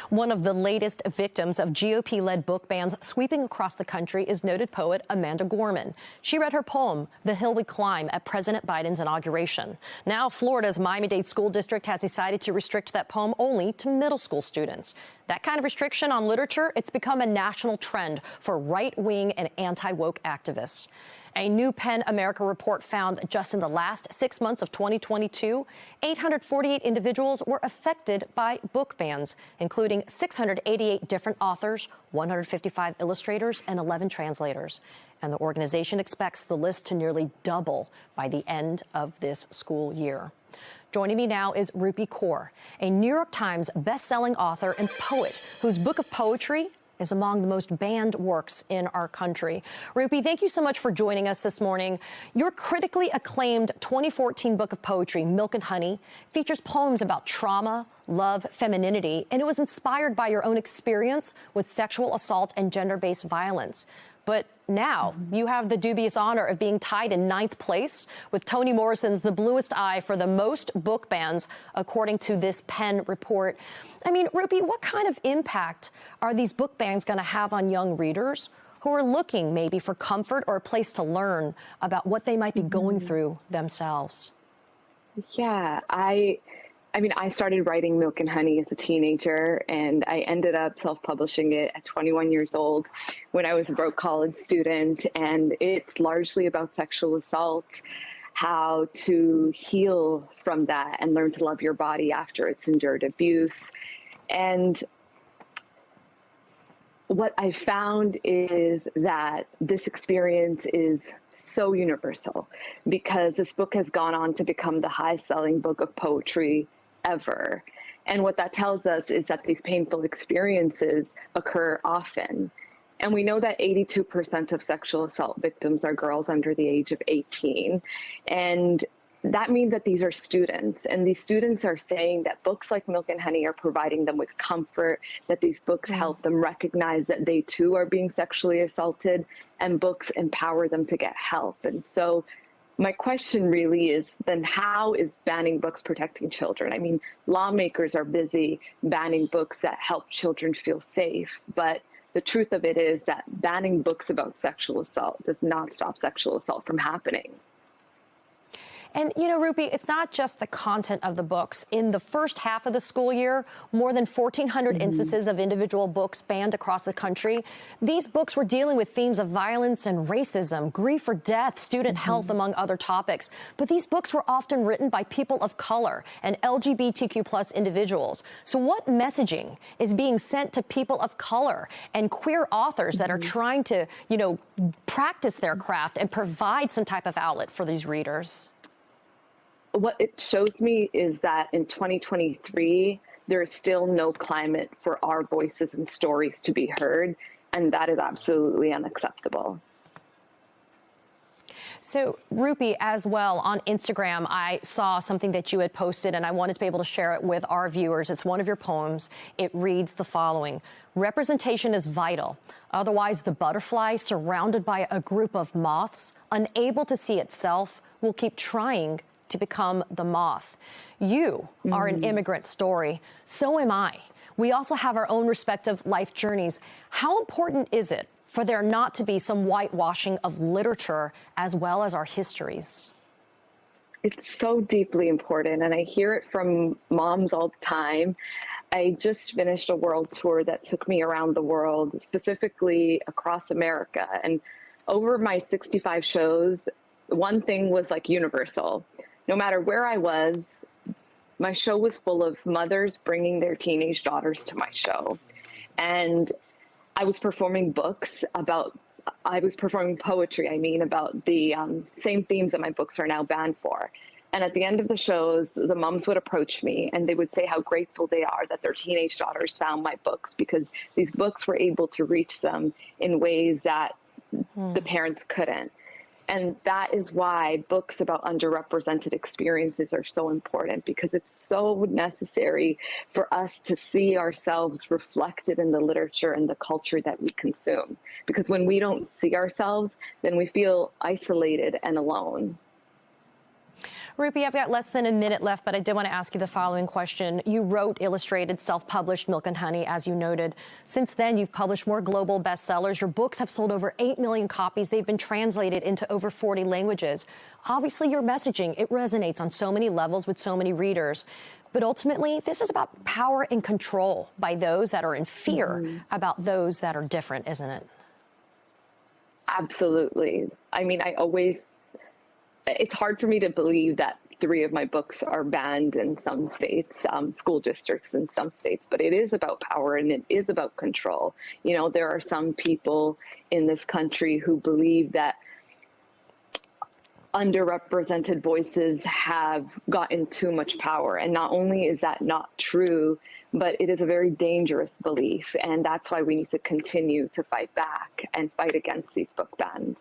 One of the latest victims of GOP-led book bans sweeping across the country is noted poet Amanda Gorman. She read her poem, The Hill We Climb, at President Biden's inauguration. Now, Florida's Miami-Dade School District has decided to restrict that poem only to middle school students. That kind of restriction on literature, it's become a national trend for right-wing and anti-woke activists. A new PEN America report found just in the last 6 months of 2022, 848 individuals were affected by book bans, including 688 different authors, 155 illustrators, and 11 translators. And the organization expects the list to nearly double by the end of this school year. Joining me now is Rupi Kaur, a New York Times best-selling author and poet whose book of poetry is among the most banned works in our country. Rupi, thank you so much for joining us this morning. Your critically acclaimed 2014 book of poetry, Milk and Honey, features poems about trauma, love, femininity, and it was inspired by your own experience with sexual assault and gender-based violence. But now you have the dubious honor of being tied in 9th place with Toni Morrison's The Bluest Eye for the most book bans, according to this PEN report. I mean, Rupi, what kind of impact are these book bans going to have on young readers who are looking maybe for comfort or a place to learn about what they might be going through themselves? Yeah, I mean, I started writing Milk and Honey as a teenager, and I ended up self-publishing it at 21 years old when I was a broke college student. And it's largely about sexual assault, how to heal from that and learn to love your body after it's endured abuse. And what I found is that this experience is so universal because this book has gone on to become the highest-selling book of poetry ever. And what that tells us is that these painful experiences occur often. And we know that 82% of sexual assault victims are girls under the age of 18. And that means that these are students, and these students are saying that books like Milk and Honey are providing them with comfort, that these books help them recognize that they too are being sexually assaulted, and books empower them to get help. And so my question really is then how is banning books protecting children? I mean, lawmakers are busy banning books that help children feel safe, but the truth of it is that banning books about sexual assault does not stop sexual assault from happening. And, you know, Rupi, it's not just the content of the books. In the first half of the school year, more than 1,400 instances of individual books banned across the country. These books were dealing with themes of violence and racism, grief or death, student health, among other topics. But these books were often written by people of color and LGBTQ+ individuals. So what messaging is being sent to people of color and queer authors that are trying to, you know, practice their craft and provide some type of outlet for these readers? What it shows me is that in 2023, there is still no climate for our voices and stories to be heard, and that is absolutely unacceptable. So, Rupi, as well, on Instagram, I saw something that you had posted, and I wanted to be able to share it with our viewers. It's one of your poems. It reads the following: representation is vital. Otherwise, the butterfly, surrounded by a group of moths, unable to see itself, will keep trying to become the moth. You are an immigrant story. So am I. We also have our own respective life journeys. How important is it for there not to be some whitewashing of literature as well as our histories? It's so deeply important, and I hear it from moms all the time. I just finished a world tour that took me around the world, specifically across America. And over my 65 shows, one thing was like universal. No matter where I was, my show was full of mothers bringing their teenage daughters to my show. And I was performing poetry, about the same themes that my books are now banned for. And at the end of the shows, the moms would approach me and they would say how grateful they are that their teenage daughters found my books, because these books were able to reach them in ways that the parents couldn't. And that is why books about underrepresented experiences are so important, because it's so necessary for us to see ourselves reflected in the literature and the culture that we consume. Because when we don't see ourselves, then we feel isolated and alone. Rupi, I've got less than a minute left, but I did want to ask you the following question. You wrote, illustrated, self-published Milk and Honey, as you noted. Since then, you've published more global bestsellers. Your books have sold over 8 million copies. They've been translated into over 40 languages. Obviously, your messaging, it resonates on so many levels with so many readers. But ultimately, this is about power and control by those that are in fear about those that are different, isn't it? Absolutely. I mean, it's hard for me to believe that 3 of my books are banned in some states, school districts in some states, but it is about power and it is about control. You know, there are some people in this country who believe that underrepresented voices have gotten too much power. And not only is that not true, but it is a very dangerous belief. And that's why we need to continue to fight back and fight against these book bans.